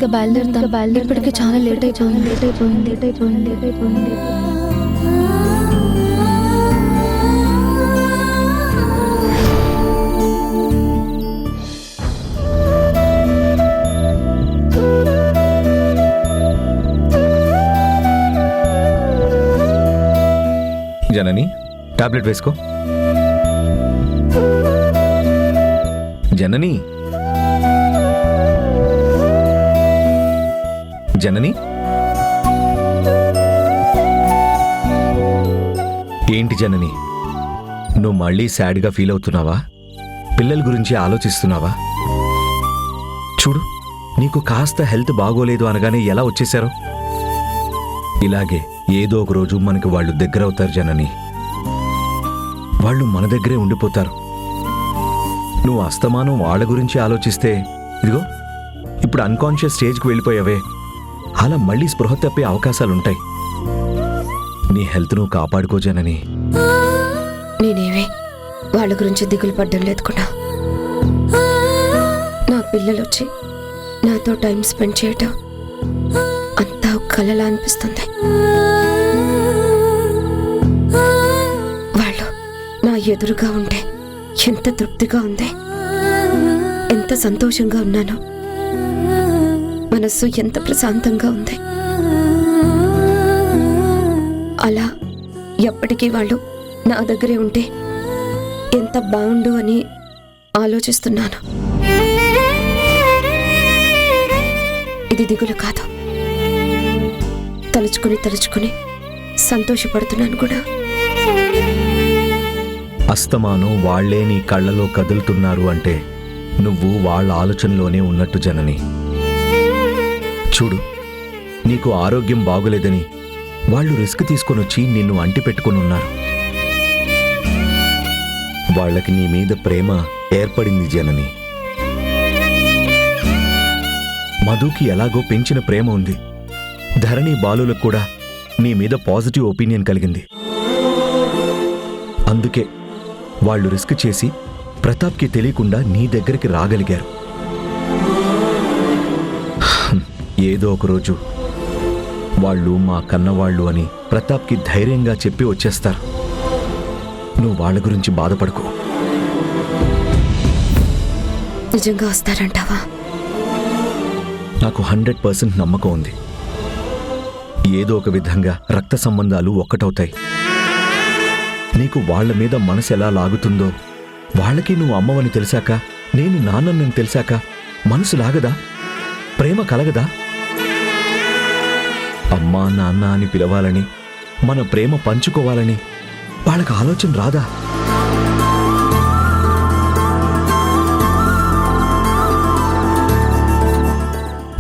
ఇక బయలుదేరుతాను. ఇప్పటికే చాలా లేట్ అయిపోయింది. జనని, టాబ్లెట్ వేసుకో. జనని, జనని, ఏంటి జనని, నువ్వు మళ్ళీ సాడ్గా ఫీల్ అవుతున్నావా? పిల్లల గురించి ఆలోచిస్తున్నావా? చూడు, నీకు కాస్త హెల్త్ బాగోలేదు అనగానే ఎలా వచ్చేశారో. ఇలాగే ఏదో ఒక రోజు మనకి వాళ్ళు దగ్గరవుతారు జనని. వాళ్ళు మన దగ్గరే ఉండిపోతారు. నువ్వు అస్తమానం వాళ్ళ గురించి ఆలోచిస్తే ఇదిగో ఇప్పుడు అన్కాన్షియస్ స్టేజ్కి వెళ్ళిపోయావే, అలా మళ్ళీ స్పృహ తప్పే అవకాశాలుంటాయి. నీ హెల్త్ నువ్వు కాపాడుకో జనని. నేనేవే వాళ్ళ గురించి దిగులు పడ్డం లేదు కూడా. నా పిల్లలు వచ్చి నాతో టైం స్పెండ్ చేయటం అంతా కలలా అనిపిస్తుంది. వాళ్ళు నా ఎదురుగా ఉంటే ఎంత తృప్తిగా ఉంది, ఎంత సంతోషంగా ఉన్నానో, మనస్సు ఎంత ప్రశాంతంగా ఉంది. అలా ఎప్పటికీ వాళ్ళు నా దగ్గరే ఉంటే ఎంత బాగుండు అని ఆలోచిస్తున్నాను. ఇది దిగులు కాదు, తలుచుకుని సంతోషపడుతున్నాను కూడా. అస్తమానం వాళ్లే నీ కళ్ళలో కదులుతున్నారు అంటే నువ్వు వాళ్ళ ఆలోచనలోనే ఉన్నట్టు జనని. చూడు, నీకు ఆరోగ్యం బాగులేదని వాళ్ళు రిస్క్ తీసుకొనొచ్చి నిన్ను అంటి పెట్టుకుని ఉన్నారు. వాళ్ళకి నీ మీద ప్రేమ ఏర్పడింది జనని. మధుకి ఎలాగో పెంచిన ప్రేమ ఉంది. ధరణి బాలులకు కూడా నీ మీద పాజిటివ్ ఒపీనియన్ కలిగింది. అందుకే వాళ్ళు రిస్క్ చేసి ప్రతాప్కి తెలియకుండా నీ దగ్గరికి రాగలిగారు. ఏదో ఒకరోజు వాళ్ళు మా కన్నవాళ్ళు అని ప్రతాప్కి ధైర్యంగా చెప్పి వచ్చేస్తారు. నువ్వు వాళ్ళ గురించి బాధపడకు. నిజంగా వస్తారంటావా? నాకు 100% నమ్మకం ఉంది. ఏదో ఒక విధంగా రక్త సంబంధాలు ఒక్కటవుతాయి. నీకు వాళ్ల మీద మనసు ఎలా లాగుతుందో, వాళ్ళకి నువ్వు అమ్మవని తెలిసాక, నేను నాన్నని తెలిసాక మనసు లాగదా? ప్రేమ కలగదా? అమ్మా నాన్న అని పిలవాలని, మన ప్రేమ పంచుకోవాలని వాళ్ళకి ఆలోచన రాదా?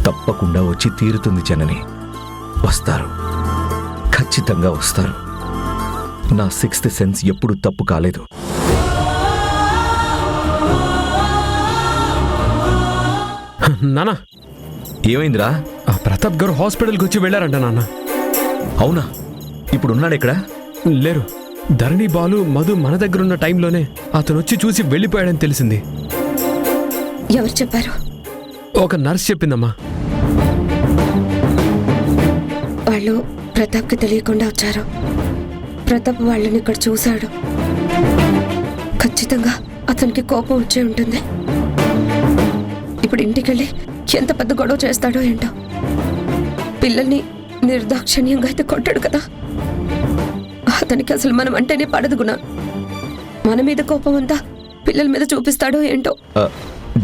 తప్పకుండా వచ్చి తీరుతుంది జనని. వస్తారు, ఖచ్చితంగా వస్తారు. నా 6th సెన్స్ ఎప్పుడు తప్పు కాలేదు. నానా, ఏమైందిరా? ప్రతాప్ గారు హాస్పిటల్కి వచ్చి వెళ్ళారంట నాన్న. అవునా? ఇప్పుడున్నాడెక్కడ? లేరు. ధరణి బాలు మధు మన దగ్గర ఉన్న టైంలోనే అతను వచ్చి చూసి వెళ్ళిపోయాడని తెలిసింది. ఎవరు చెప్పారు? ఒక నర్స్ చెప్పిందమ్మా. వాళ్ళు ప్రతాప్కి తెలియకుండా వచ్చారు. ప్రతాప్ వాళ్ళని ఇక్కడ చూశాడు. ఖచ్చితంగా అతనికి కోపం వచ్చే ఉంటుంది. ఇప్పుడు ఇంటికెళ్ళి ఎంత పెద్ద గొడవ చేస్తాడో ఏంటో. పిల్లల్ని నిర్దాక్షిణ్యంగా అయితే కొట్టాడు కదా. అతనికి అసలు మనం అంటేనే పడదు గుణ. మన మీద కోపం అంతా పిల్లల మీద చూపిస్తాడో ఏంటో.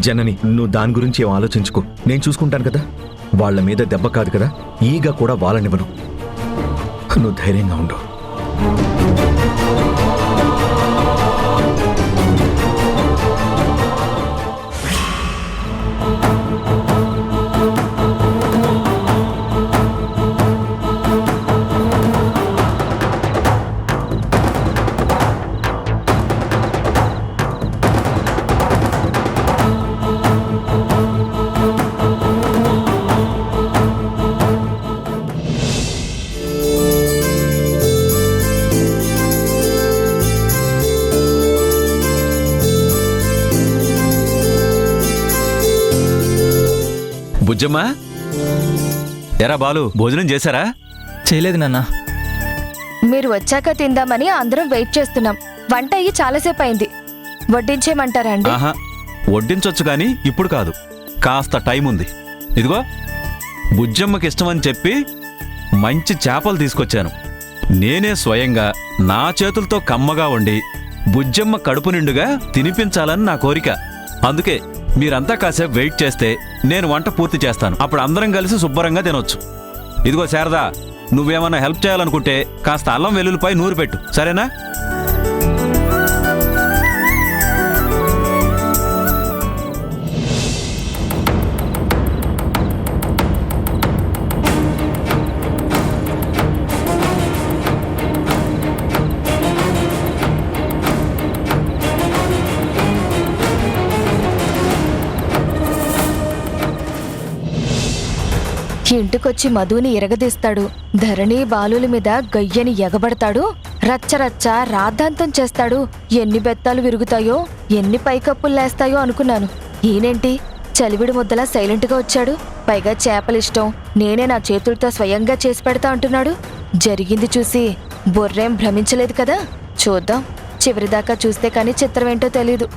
జనని, నువ్వు దాని గురించి ఏం ఆలోచించుకో. నేను చూసుకుంటాను కదా. వాళ్ళ మీద దెబ్బ కాదు కదా, ఈగ కూడా వాళ్ళనివ్వను. నువ్వు ధైర్యంగా ఉండు. బుజ్జమ్మా, ఎరా బాలు, భోజనం చేశారా? చేయలేదు నాన్న. మీరు వచ్చాక తిందామని అందరం వెయిట్ చేస్తున్నాం. వంట అయ్యి చాలాసేపు అయింది. వడ్డించేయమంటారా అండి? ఆహా, వడ్డించొచ్చు గాని ఇప్పుడు కాదు, కాస్త టైం ఉంది. ఇదిగో బుజ్జమ్మకి ఇష్టమని చెప్పి మంచి చేపలు తీసుకొచ్చాను. నేనే స్వయంగా నా చేతులతో కమ్మగా వండి బుజ్జమ్మ కడుపు నిండుగా తినిపించాలని నా కోరిక. అందుకే మీరంతా కాసేపు వెయిట్ చేస్తే నేను వంట పూర్తి చేస్తాను. అప్పుడు అందరం కలిసి శుభ్రంగా తినొచ్చు. ఇదిగో శారదా, నువ్వేమన్నా హెల్ప్ చేయాలనుకుంటే కాస్త అల్లం వెల్లుల్లిపై నూరు పెట్టు, సరేనా? ఇంటికొచ్చి మధుని ఎరగదీస్తాడు. ధరణి బాలుల మీద గయ్యని ఎగబడతాడు. రచ్చరచ్చ రాద్ధాంతం చేస్తాడు. ఎన్ని బెత్తాలు విరుగుతాయో, ఎన్ని పైకప్పుల్లేస్తాయో అనుకున్నాను. ఈయనేంటి చలివిడి ముద్దలా సైలెంట్గా వచ్చాడు. పైగా చేపలిష్టం నేనే నా చేతులతో స్వయంగా చేసి పెడతా అంటున్నాడు. జరిగింది చూసి బొర్రేం భ్రమించలేదు కదా. చూద్దాం, చివరిదాకా చూస్తే కానీ చిత్రమేంటో తెలీదు.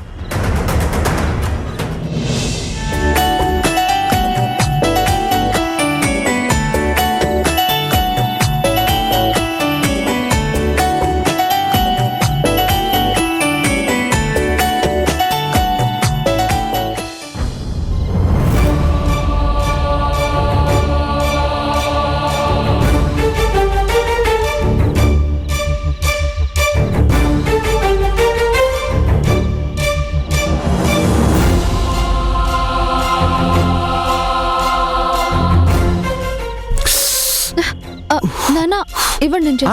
నానా ఇవ్వండి.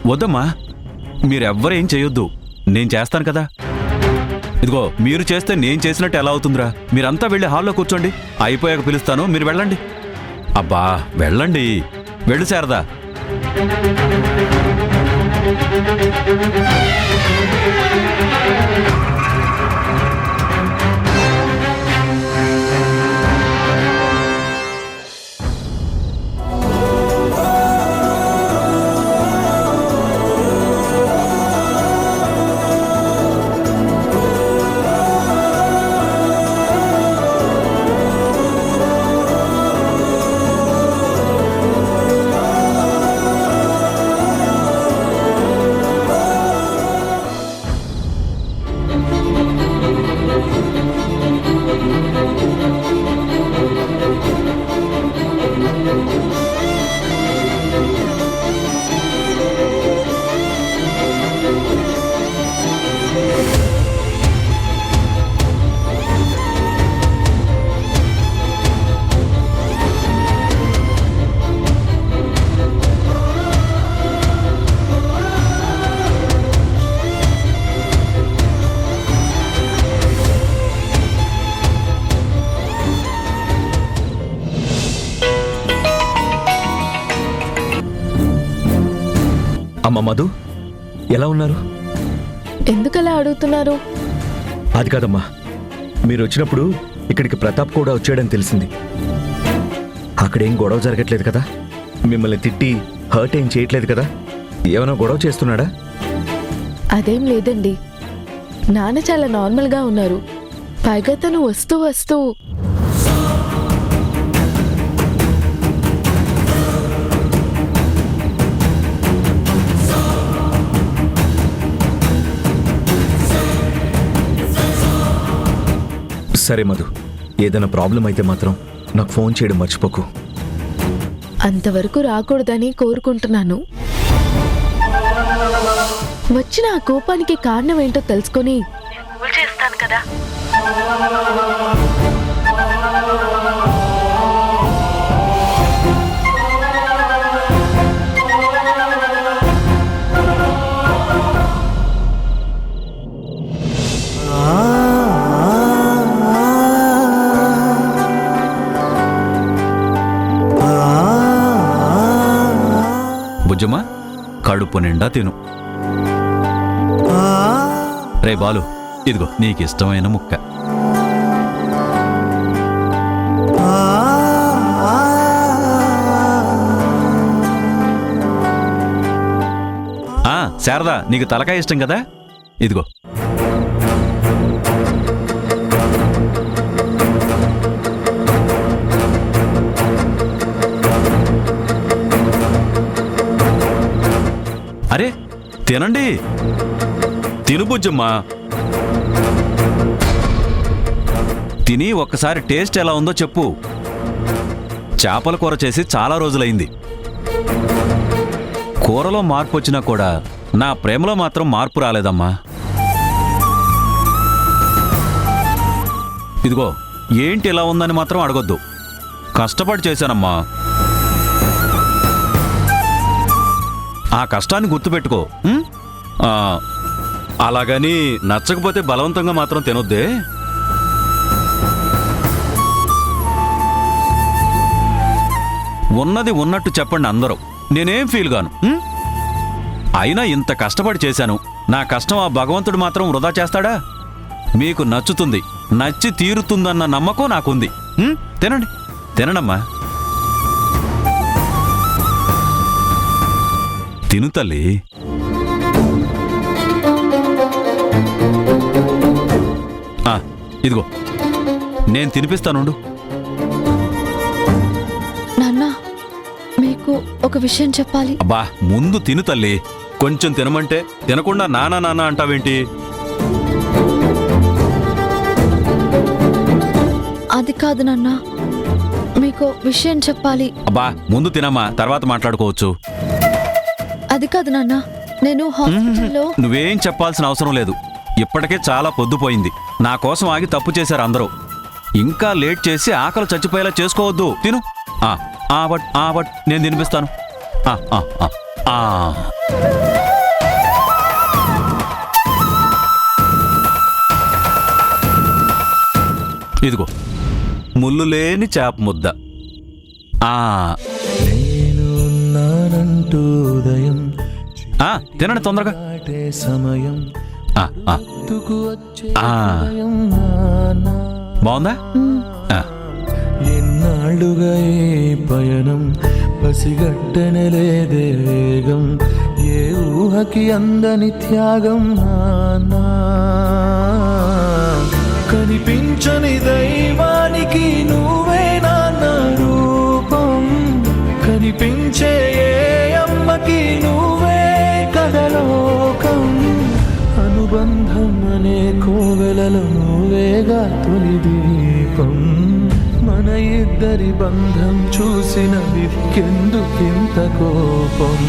వద్దమ్మా, మీరెవ్వరేం చేయొద్దు, నేను చేస్తాను కదా. ఇదిగో మీరు చేస్తే నేను చేసినట్టు ఎలా అవుతుందిరా? మీరంతా వెళ్ళి హాల్లో కూర్చోండి, అయిపోయాక పిలుస్తాను, మీరు వెళ్ళండి. అబ్బా వెళ్ళండి, వెళ్ళు శారదా. అమ్మ మధు, ఎలా ఉన్నారు? ఎందుకలా అడుగుతున్నారు? అది కాదమ్మా, మీరు వచ్చినప్పుడు ఇక్కడికి ప్రతాప్ కూడా వచ్చాడని తెలిసింది. అక్కడేం గొడవ జరగట్లేదు కదా? మిమ్మల్ని తిట్టి హర్ట్ ఏం చేయట్లేదు కదా? ఏమైనా గొడవ చేస్తున్నాడా? అదేం లేదండి, నాన్న చాలా నార్మల్గా ఉన్నారు. పైగా తను వస్తూ వస్తూ సరే మధు, ఏదైనా ప్రాబ్లం అయితే మాత్రం నాకు ఫోన్ చేయడం మర్చిపోకు. అంతవరకు రాకూడదని కోరుకుంటున్నాను. వచ్చిన ఆ కోపానికి కారణం ఏంటో తెలుసుకొని చేస్తాను కదా. బుజ్జమ్మ, కడుపు నిండా తిను. రే బాలు, ఇదిగో నీకిష్టమైన ముక్క. శారదా, నీకు తలకాయ ఇష్టం కదా, ఇదిగో. అరే తినండి, తిను బుజ్జమ్మా. తిని ఒక్కసారి టేస్ట్ ఎలా ఉందో చెప్పు. చేపల కూర చేసి చాలా రోజులైంది. కూరలో మార్పు వచ్చినా కూడా నా ప్రేమలో మాత్రం మార్పు రాలేదమ్మా. ఇదిగో, ఏంటి ఇలా ఉందని మాత్రం అడగొద్దు. కష్టపడి చేశానమ్మా. ఆ కష్టాన్ని గుర్తుపెట్టుకో. అలాగని నచ్చకపోతే బలవంతంగా మాత్రం తినొద్దే. ఉన్నది ఉన్నట్టు చెప్పండి అందరూ, నేనేం ఫీల్ గాను. అయినా ఇంత కష్టపడి చేశాను, నా కష్టం ఆ భగవంతుడు మాత్రం వృధా చేస్తాడా? మీకు నచ్చుతుంది, నచ్చి తీరుతుందన్న నమ్మకం నాకుంది. తినండి, తినడమ్మా. తిను తల్లి. ఇదిగో నేను తినిపిస్తానుండు. నాన్న, మీకు ఒక విషయం చెప్పాలి. అబ్బా, ముందు తిను తల్లి. కొంచెం తినమంటే తినకుండా నానా నానా అంటావేంటి? అది కాదు నాన్న, మీకు విషయం చెప్పాలి. అబ్బా, ముందు తినమ్మా, తర్వాత మాట్లాడుకోవచ్చు. అది కాదు నాన్న, నేను హాస్పిటల్లో. నువ్వేం చెప్పాల్సిన అవసరం లేదు. ఇప్పటికే చాలా పొద్దుపోయింది. నా కోసం ఆగి తప్పు చేశారు అందరూ. ఇంకా లేట్ చేసి ఆకలి చచ్చిపోయేలా చేసుకోవద్దు. తిను. బట్ నేను తినిపిస్తాను. ఇదిగో ముళ్ళు లేని చేప ముద్ద. తినండి తొందరగా. సమయం బాగుందా? ఎన్నాళ్ళుగా పయనం పసిగట్టనలేదే వేగం, ఏ ఊహకి అందని త్యాగం నానా. కనిపించని దైవానికి నువ్వే నాన్న రూపం, కనిపించే ఏ అమ్మకి నువ్వే కథలోకం. అనుబంధం అనే కోవెలలో నువ్వేగా తొలి దీపం, మన ఇద్దరి బంధం చూసిన వికెందుకింత కోపం.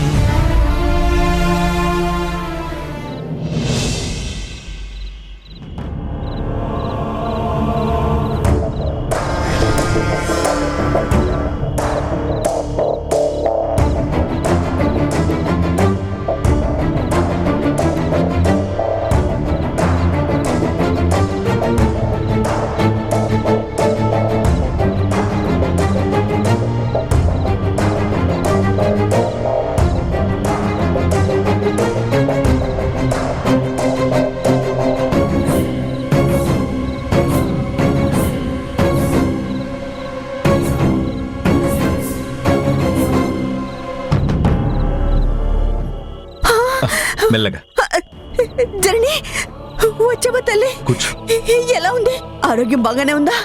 మెల్లగా. జర్నీ వచ్చావా తల్లి? కూర్చో. ఎలా ఉంది? ఆరోగ్యం బాగానే ఉందా?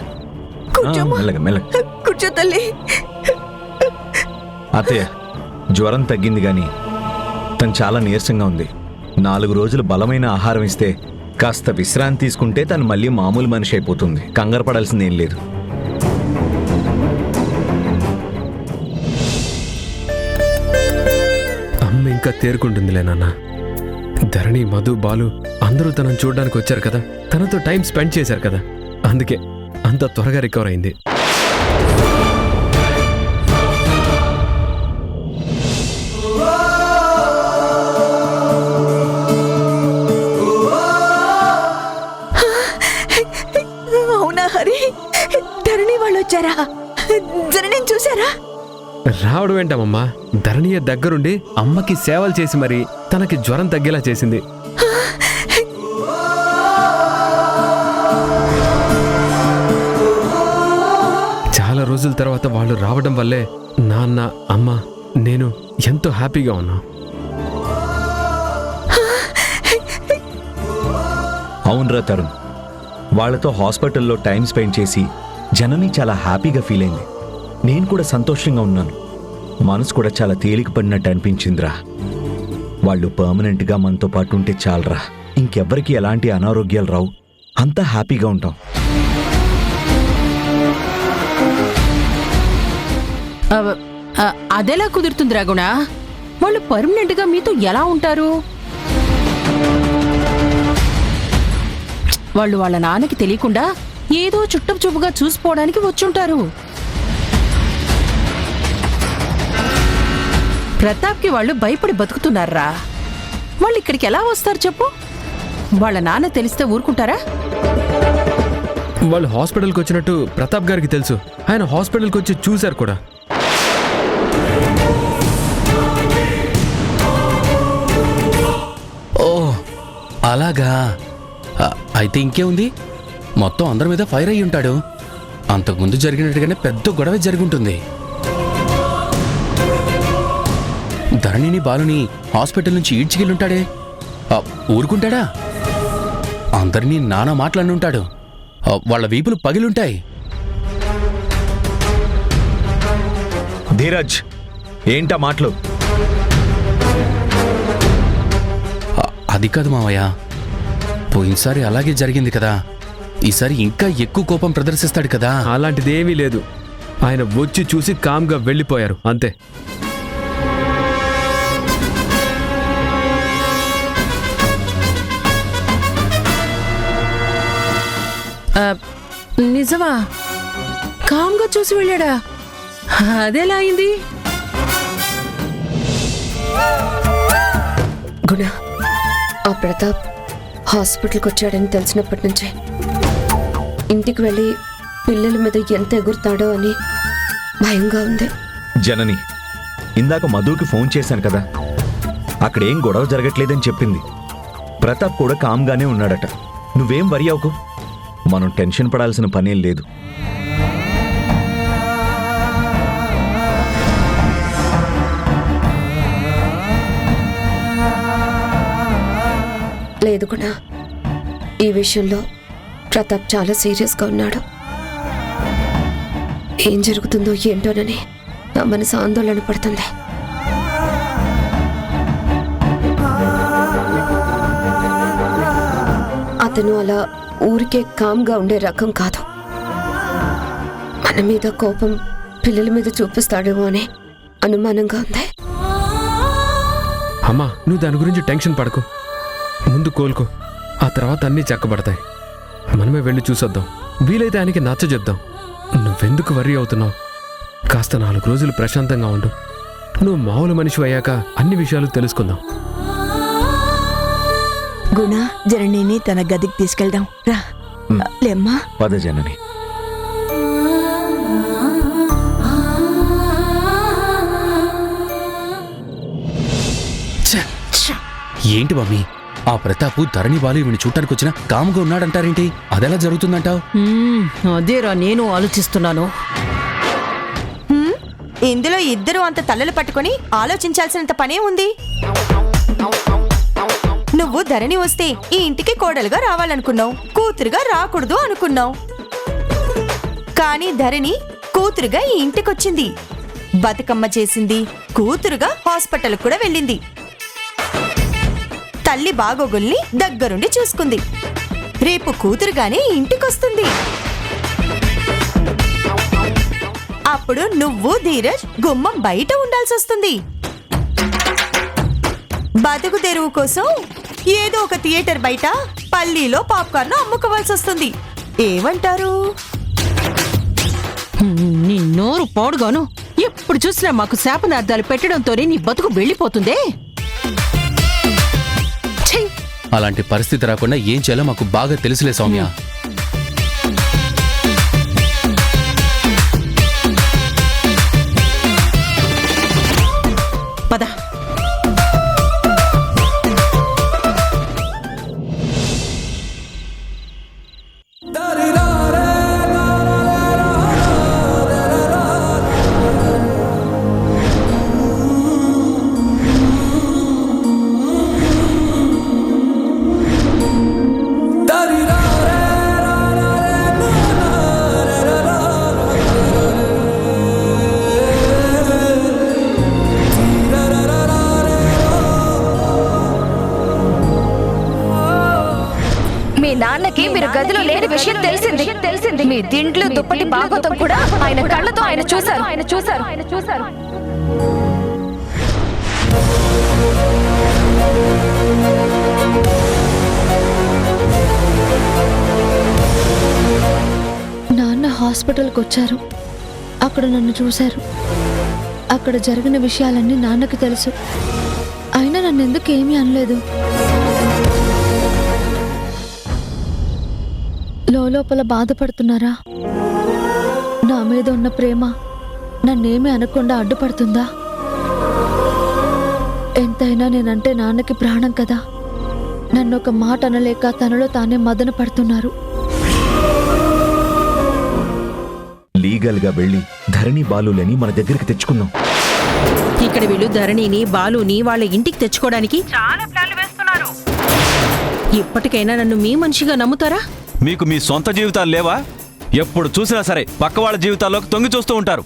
మెల్లగా మెల్లగా కూర్చో తల్లి. అత్తయ్య, జ్వరం తగ్గింది గాని తను చాలా నీరసంగా ఉంది. 4 రోజులు బలమైన ఆహారం ఇస్తే, కాస్త విశ్రాంతి తీసుకుంటే తను మళ్ళీ మామూలు మనిషి అయిపోతుంది. కంగారు పడాల్సిందేం లేదు. అమ్మ ఇంకా తేరుకుంటుందిలే నాన్న. ధరణి, మధు, బాలు అందరూ తనను చూడడానికి వచ్చారు కదా, తనతో టైం స్పెండ్ చేశారు కదా, అందుకే అంత త్వరగా రికవర్ అయింది. అవునా హరి? ధరణి వాళ్ళు వచ్చారా? ధరణి చూసారా? రావడం ఏంటమ్మా, ధరణియ దగ్గరుండి అమ్మకి సేవలు చేసి మరి తనకి జ్వరం తగ్గేలా చేసింది. చాలా రోజుల తర్వాత వాళ్ళు రావడం వల్లే నాన్న, అమ్మ, నేను ఎంతో హ్యాపీగా ఉన్నా. అవునరా తరుణ్, వాళ్ళతో హాస్పిటల్లో టైం స్పెండ్ చేసి జనని చాలా హ్యాపీగా ఫీల్ అయింది. నేను కూడా సంతోషంగా ఉన్నాను. మనసు కూడా చాలా తేలిక పడినట్టు అనిపించిందిరా. వాళ్ళు పర్మనెంట్గా మనతో పాటు ఉంటే చాలరా, ఇంకెవ్వరికి ఎలాంటి అనారోగ్యాలు రావు, అంతా హ్యాపీగా ఉంటాం. అదెలా కుదురుతుందిరా గుణ? వాళ్ళు పర్మనెంట్ గా మీతో ఎలా ఉంటారు? వాళ్ళు వాళ్ళ నాన్నకి తెలియకుండా ఏదో చుట్టపు చూపుగా చూసిపోవడానికి వచ్చుంటారు. ప్రతాప్కి వాళ్ళు భయపడి బతుకుతున్నారా? వాళ్ళు ఇక్కడికి ఎలా వస్తారు చెప్పు? వాళ్ళ నాన్న తెలిస్తే ఊరుకుంటారా? వాళ్ళు హాస్పిటల్కి వచ్చినట్టు ప్రతాప్ గారికి తెలుసు. ఆయన హాస్పిటల్కి వచ్చి చూశారు కూడా. ఓ అలాగా. అయితే ఇంకే ఉంది, మొత్తం అందరి మీద ఫైర్ అయ్యి ఉంటాడు. అంతకుముందు జరిగినట్టుగానే పెద్ద గొడవ జరిగి ఉంటుంది. ధరణిని బాలుని హాస్పిటల్ నుంచి ఈడ్చికెళ్ళుంటాడే, ఊరుకుంటాడా? అందరినీ నానా మాట్లాడుంటాడు. వాళ్ళ వీపులు పగిలుంటాయి. ధీరజ్, ఏంటా మాటలు? అది కాదు మావయ్య, పోయినసారి అలాగే జరిగింది కదా, ఈసారి ఇంకా ఎక్కువ కోపం ప్రదర్శిస్తాడు కదా. అలాంటిదేమీ లేదు. ఆయన వచ్చి చూసి కామ్గా వెళ్ళిపోయారు అంతే. నిజమా? కామ్గా చూసి వెళ్ళాడా? అదెలా అయింది? గుణ, ఆ ప్రతాప్ హాస్పిటల్కి వచ్చాడని తెలిసినప్పటి నుంచే ఇంటికి వెళ్ళి పిల్లల మీద ఎంత ఎగురుతాడో అని భయంగా ఉంది. జనని, ఇందాక మధుకి ఫోన్ చేశాను కదా, అక్కడ ఏం గొడవ జరగట్లేదని చెప్పింది. ప్రతాప్ కూడా కామ్గానే ఉన్నాడట. నువ్వేం వరి అవ్వకు, మనం టెన్షన్ పడాల్సిన పనేం లేదు. లేదు కూడా, ఈ విషయంలో ప్రతాప్ చాలా సీరియస్గా ఉన్నాడు. ఏం జరుగుతుందో ఏంటోనని నా మనసు ఆందోళన పడుతుంది. అతను అలా ఊరికే కామ్గా ఉండే రకం కాదు. మన మీద కోపం పిల్లల మీద చూపిస్తాడేమో అని అనుమానంగా ఉంది. అమ్మా, నువ్వు దాని గురించి టెన్షన్ పడకు. ముందు కోలుకో, ఆ తర్వాత అన్నీ చక్కబడతాయి. మనమే వెళ్ళి చూసొద్దాం. వీలైతే ఆయనకి నచ్చ చెప్దాం. నువ్వెందుకు వర్రీ అవుతున్నావు? కాస్త 4 రోజులు ప్రశాంతంగా ఉండు. నువ్వు మామూలు మనిషి అయ్యాక అన్ని విషయాలు తెలుసుకుందాం. గుణ, జననిని తన గదికి తీసుకెళ్దాం రా. లేమ్మా. పద జనని. ఏంటి మమ్మీ, ఆ ప్రతాపు ధరణి బాలు ఇవిని చూడటానికి వచ్చినా కాముగా ఉన్నాడంటారేంటి? అదెలా జరుగుతుందంటావు? అదేరా నేను ఆలోచిస్తున్నాను. ఇందులో ఇద్దరు అంత తలలు పట్టుకొని ఆలోచించాల్సినంత పనే ఉంది. నువ్వు ధరణి వస్తే ఈ ఇంటికి కోడలుగా రావాలనుకున్నావు, కూతురుగా రాకూడదు అనుకున్నావు. కానీ ధరణి కూతురుగా ఈ ఇంటికొచ్చింది, బతుకమ్మ చేసింది, కూతురుగా హాస్పిటల్ కూడా వెళ్ళింది, తల్లి బాగోగుల్ని దగ్గరుండి చూసుకుంది. రేపు కూతురుగానే ఇంటికొస్తుంది. అప్పుడు నువ్వు ధీరజ్ గుమ్మం బయట ఉండాల్సి వస్తుంది. బతుకు తెరువు కోసం ఏదో ఒక థియేటర్ బయట పల్లీలో పాప్కార్న్ అమ్ముకోవాల్సి వస్తుంది. ఏమంటారు? నీ నోరు పాడుగాను. ఎప్పుడు చూసినా మాకు శాపనార్థాలు పెట్టడంతోనే నీ బతుకు వెళ్ళిపోతుందే. అలాంటి పరిస్థితి రాకుండా ఏం చేయాలో మాకు బాగా తెలుసులే సౌమ్య. పద. గదిలో లేని విషయం తెలిసింది మీ దిండ్లు దుప్పటి భాగవతం కూడా ఆయన కళ్ళతో ఆయన చూశారు. నాన్న హాస్పిటల్కి వచ్చారు. అక్కడ నన్ను చూశారు. అక్కడ జరిగిన విషయాలన్నీ నాన్నకి తెలుసు. అయినా నన్ను ఎందుకు ఏమీ అనలేదు. లోపల బాధపడుతున్నారా? నా మీద ఉన్న ప్రేమ నన్నేమీ అనకుండా అడ్డుపడుతుందా? ఎంతైనా నేనంటే నాన్నకి ప్రాణం కదా. నన్ను ఒక మాట అనలేక తనలో తానే మదన పడుతున్నారు. లీగల్గా వెళ్ళి ధరణి బాలులని మన దగ్గరికి తెచ్చుకుందాం. ఇక్కడ వీళ్ళు ధరణిని బాలుని వాళ్ళ ఇంటికి తెచ్చుకోవడానికి చాలా ప్లాన్లు వేస్తున్నారు. ఇప్పటికైనా నన్ను మీ మనిషిగా నమ్ముతారా? మీకు మీ సొంత జీవితాలు లేవా? ఎప్పుడు చూసినా సరే పక్క వాళ్ళ జీవితాల్లోకి తొంగి చూస్తూ ఉంటారు.